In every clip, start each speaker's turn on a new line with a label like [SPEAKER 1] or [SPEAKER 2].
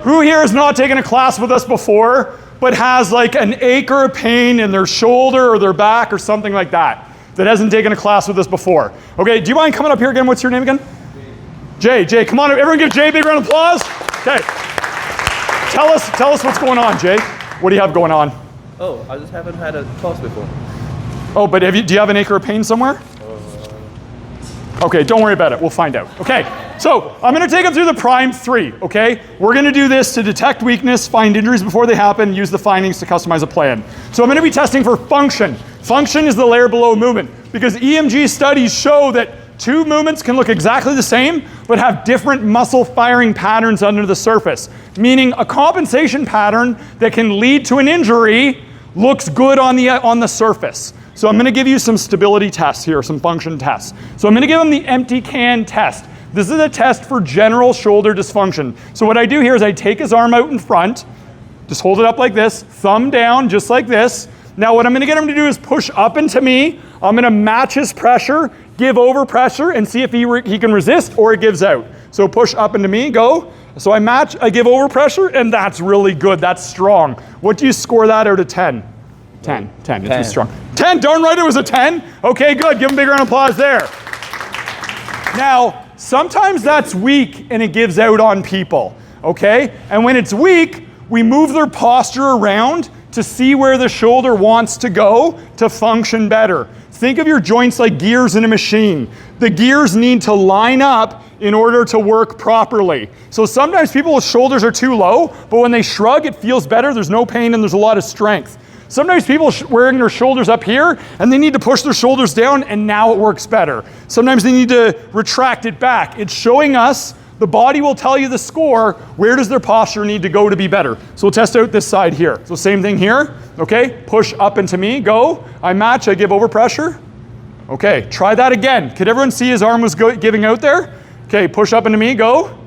[SPEAKER 1] Who here has not taken a class with us before, but has like an ache or a pain in their shoulder or their back or something like that hasn't taken a class with us before? Okay, do you mind coming up here again? What's your name again? Jay, come on, everyone give Jay a big round of applause. Okay. Tell us what's going on, Jay. What do you have going on?
[SPEAKER 2] Oh, I just haven't had a class before.
[SPEAKER 1] Oh, but do you have an ache or a pain somewhere? Okay, don't worry about it. We'll find out. Okay, so I'm going to take them through the prime 3, okay? We're going to do this to detect weakness, find injuries before they happen, use the findings to customize a plan. So I'm going to be testing for function. Function is the layer below movement, because EMG studies show that 2 movements can look exactly the same, but have different muscle firing patterns under the surface, meaning a compensation pattern that can lead to an injury looks good on the surface. So I'm going to give you some stability tests here, some function tests. So I'm going to give them the empty can test. This is a test for general shoulder dysfunction. So what I do here is I take his arm out in front, just hold it up like this, thumb down just like this. Now what I'm going to get him to do is push up into me. I'm going to match his pressure, give over pressure, and see if he can resist or it gives out. So push up into me, go. So I match, I give over pressure, and that's really good. That's strong. What do you score that out of 10? 10. It's strong. 10, darn right it was a 10. Okay, good. Give him a big round of applause there. Now, sometimes that's weak and it gives out on people, okay? And when it's weak, we move their posture around to see where the shoulder wants to go to function better. Think of your joints like gears in a machine. The gears need to line up in order to work properly. So sometimes people's shoulders are too low, but when they shrug, it feels better, there's no pain, and there's a lot of strength. Sometimes people wearing their shoulders up here, and they need to push their shoulders down, and now it works better. Sometimes they need to retract it back. It's showing us, the body will tell you the score, where does their posture need to go to be better. So we'll test out this side here. So same thing here, okay? Push up into me, go. I match, I give over pressure. Okay, try that again. Could everyone see his arm was giving out there? Okay, push up into me, go.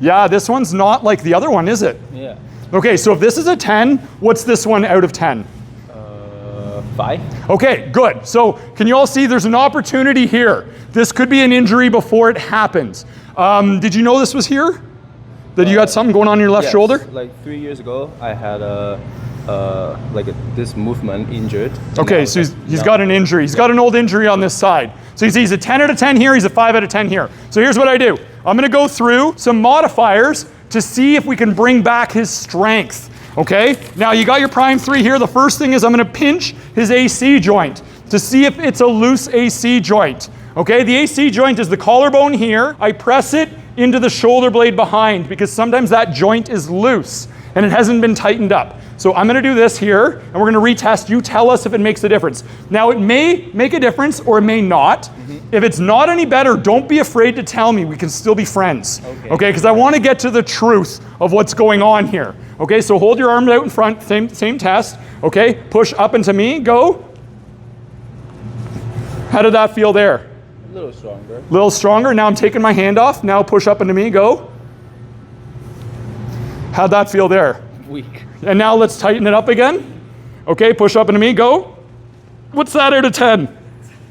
[SPEAKER 1] Yeah, this one's not like the other one, is it?
[SPEAKER 2] Yeah.
[SPEAKER 1] Okay, so if this is a 10, what's this one out of 10?
[SPEAKER 2] 5.
[SPEAKER 1] Okay, good. So can you all see there's an opportunity here? This could be an injury before it happens. Did you know this was here? That you got something going on in your left shoulder?
[SPEAKER 2] Like 3 years ago, I had this movement injured.
[SPEAKER 1] Okay, so he's got an injury. He's got an old injury on this side. So he's a 10 out of 10 here, he's a 5 out of 10 here. So here's what I do. I'm gonna go through some modifiers to see if we can bring back his strength, okay? Now you got your prime 3 here. The first thing is I'm gonna pinch his AC joint to see if it's a loose AC joint, okay? The AC joint is the collarbone here. I press it into the shoulder blade behind because sometimes that joint is loose and it hasn't been tightened up. So I'm gonna do this here and we're gonna retest. You tell us if it makes a difference. Now it may make a difference or it may not. Mm-hmm. If it's not any better, don't be afraid to tell me. We can still be friends, okay? Because I wanna get to the truth of what's going on here. Okay, so hold your arms out in front, same test. Okay, push up into me, go. How did that feel there?
[SPEAKER 2] A little stronger.
[SPEAKER 1] A little stronger. Now I'm taking my hand off. Now push up into me, go. How'd that feel there?
[SPEAKER 2] Weak.
[SPEAKER 1] And now let's tighten it up again. Okay, push up into me, go. What's that out of 10?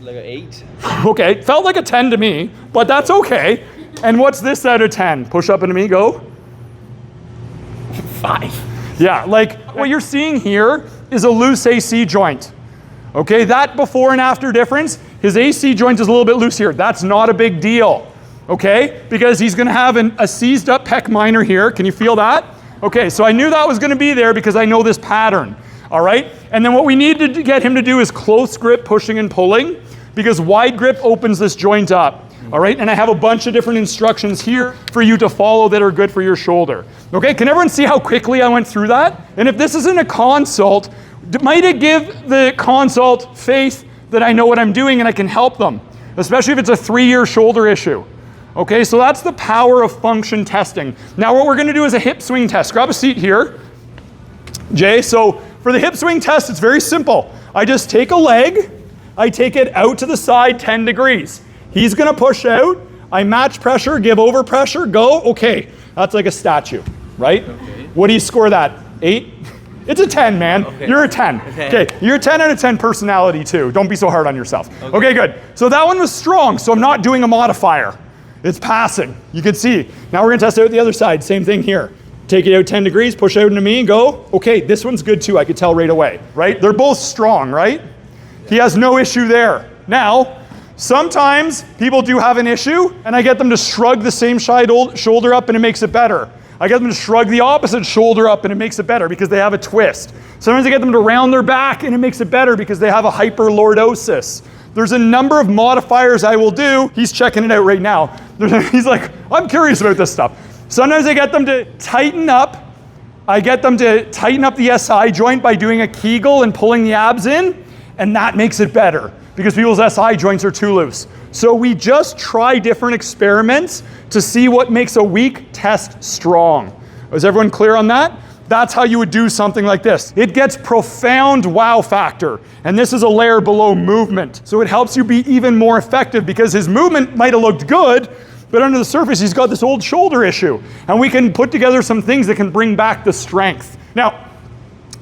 [SPEAKER 2] Like an 8.
[SPEAKER 1] Okay, felt like a 10 to me, but that's okay. And what's this out of 10? Push up into me, go.
[SPEAKER 2] 5.
[SPEAKER 1] Yeah, like what you're seeing here is a loose AC joint. Okay, that before and after difference, his AC joint is a little bit loose here. That's not a big deal, okay? Because he's gonna have a seized up pec minor here. Can you feel that? Okay, so I knew that was gonna be there because I know this pattern, all right? And then what we need to get him to do is close grip, pushing and pulling, because wide grip opens this joint up, all right? And I have a bunch of different instructions here for you to follow that are good for your shoulder. Okay, can everyone see how quickly I went through that? And if this isn't a consult, might it give the consult faith that I know what I'm doing and I can help them, especially if it's a 3-year shoulder issue. Okay, so that's the power of function testing. Now what we're gonna do is a hip swing test. Grab a seat here, Jay. So for the hip swing test, it's very simple. I just take a leg, I take it out to the side 10 degrees. He's gonna push out, I match pressure, give over pressure, go. Okay, that's like a statue, right? Okay. What do you score that? 8? It's a 10, man. Okay. You're a 10. Okay, you're a 10 out of 10 personality too. Don't be so hard on yourself. Okay, good. So that one was strong, so I'm not doing a modifier. It's passing. You can see. Now we're gonna test out the other side. Same thing here. Take it out 10 degrees, push out into me, go. Okay, this one's good too, I could tell right away, right? They're both strong, right? He has no issue there. Now, sometimes people do have an issue, and I get them to shrug the same shoulder up and it makes it better. I get them to shrug the opposite shoulder up and it makes it better because they have a twist. Sometimes I get them to round their back and it makes it better because they have a hyperlordosis. There's a number of modifiers I will do. He's checking it out right now. He's like, I'm curious about this stuff. Sometimes I get them to tighten up. I get them to tighten up the SI joint by doing a Kegel and pulling the abs in, and that makes it better because people's SI joints are too loose. So we just try different experiments to see what makes a weak test strong. Is everyone clear on that? That's how you would do something like this. It gets profound wow factor, and this is a layer below movement. So it helps you be even more effective because his movement might have looked good, but under the surface, he's got this old shoulder issue. And we can put together some things that can bring back the strength. Now,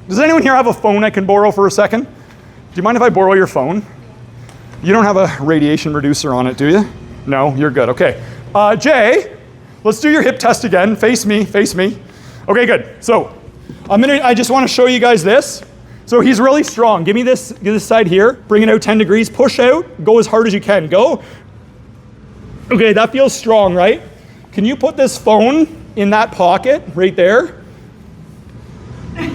[SPEAKER 1] does anyone here have a phone I can borrow for a second? Do you mind if I borrow your phone? You don't have a radiation reducer on it, do you? No, you're good, okay. Jay, let's do your hip test again. Face me, face me. Okay, good. So, I just wanna show you guys this. So he's really strong. Give me this side here. Bring it out 10 degrees, push out, go as hard as you can. Go. Okay, that feels strong, right? Can you put this phone in that pocket right there?
[SPEAKER 2] I'm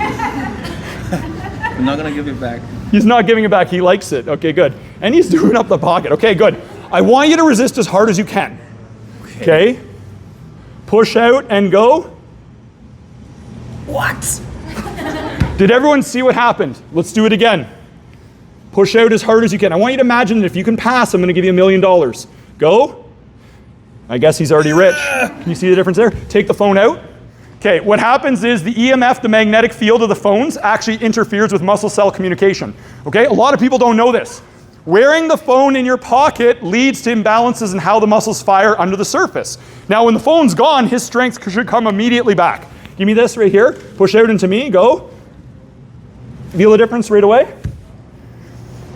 [SPEAKER 2] not gonna give it back.
[SPEAKER 1] He's not giving it back, he likes it. Okay, good. And he's doing up the pocket. Okay, good. I want you to resist as hard as you can. Okay? Push out and go.
[SPEAKER 2] What?
[SPEAKER 1] Did everyone see what happened? Let's do it again. Push out as hard as you can. I want you to imagine that if you can pass, I'm gonna give you $1 million. Go. I guess he's already rich. Can you see the difference there? Take the phone out. Okay, what happens is the EMF, the magnetic field of the phones, actually interferes with muscle cell communication. Okay, a lot of people don't know this. Wearing the phone in your pocket leads to imbalances in how the muscles fire under the surface. Now, when the phone's gone, his strength should come immediately back. Give me this right here. Push out into me, go. Feel the difference right away?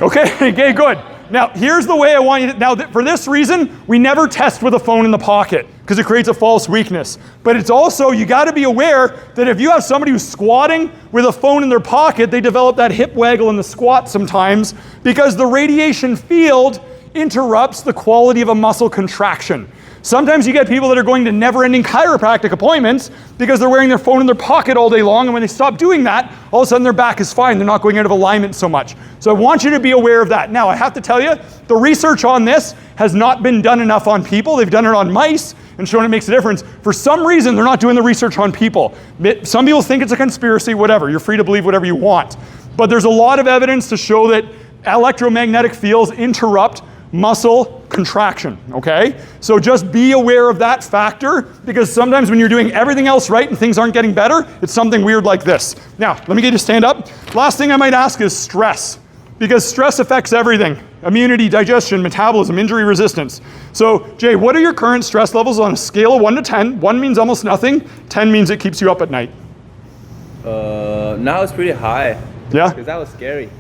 [SPEAKER 1] Okay, okay, good. Now, here's the way I want you to, now for this reason, we never test with a phone in the pocket because it creates a false weakness. But it's also, you gotta be aware that if you have somebody who's squatting with a phone in their pocket, they develop that hip waggle in the squat sometimes because the radiation field interrupts the quality of a muscle contraction. Sometimes you get people that are going to never-ending chiropractic appointments because they're wearing their phone in their pocket all day long, and when they stop doing that, all of a sudden their back is fine. They're not going out of alignment so much. So I want you to be aware of that. Now, I have to tell you, the research on this has not been done enough on people. They've done it on mice and shown it makes a difference. For some reason, they're not doing the research on people. Some people think it's a conspiracy, whatever. You're free to believe whatever you want. But there's a lot of evidence to show that electromagnetic fields interrupt muscle contraction, okay? So just be aware of that factor because sometimes when you're doing everything else right and things aren't getting better, it's something weird like this. Now, let me get you to stand up. Last thing I might ask is stress because stress affects everything. Immunity, digestion, metabolism, injury resistance. So, Jay, what are your current stress levels on a scale of 1 to 10? 1 means almost nothing. 10 means it keeps you up at night.
[SPEAKER 2] Now it's pretty high.
[SPEAKER 1] Yeah?
[SPEAKER 2] Because that was scary.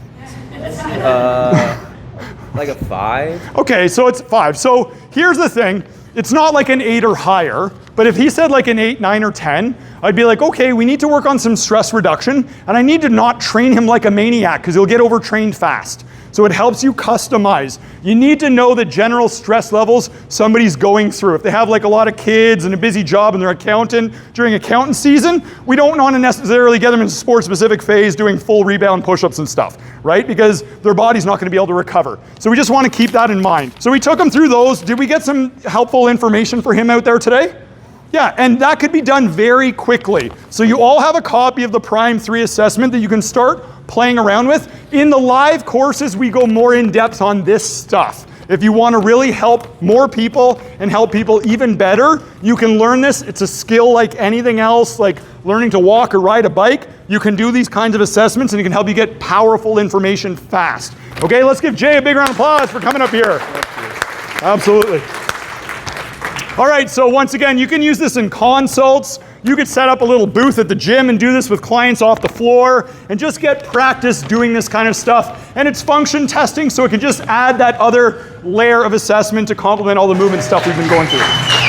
[SPEAKER 2] Like a 5.
[SPEAKER 1] Okay, so it's 5. So here's the thing. It's not like an 8 or higher, but if he said like an 8, 9, or 10, I'd be like, okay, we need to work on some stress reduction, and I need to not train him like a maniac because he'll get overtrained fast. So it helps you customize. You need to know the general stress levels somebody's going through. If they have like a lot of kids and a busy job and they're an accountant during accountant season, we don't want to necessarily get them in a sport-specific phase doing full rebound push-ups and stuff, right? Because their body's not going to be able to recover. So we just want to keep that in mind. So we took him through those. Did we get some helpful information for him out there today? Yeah, and that could be done very quickly. So you all have a copy of the Prime 3 assessment that you can start playing around with. In the live courses, we go more in depth on this stuff. If you want to really help more people and help people even better, you can learn this. It's a skill like anything else, like learning to walk or ride a bike. You can do these kinds of assessments and it can help you get powerful information fast. Okay, let's give Jay a big round of applause for coming up here. Absolutely. All right, so once again, you can use this in consults. You could set up a little booth at the gym and do this with clients off the floor and just get practice doing this kind of stuff. And it's function testing, so it can just add that other layer of assessment to complement all the movement stuff we've been going through.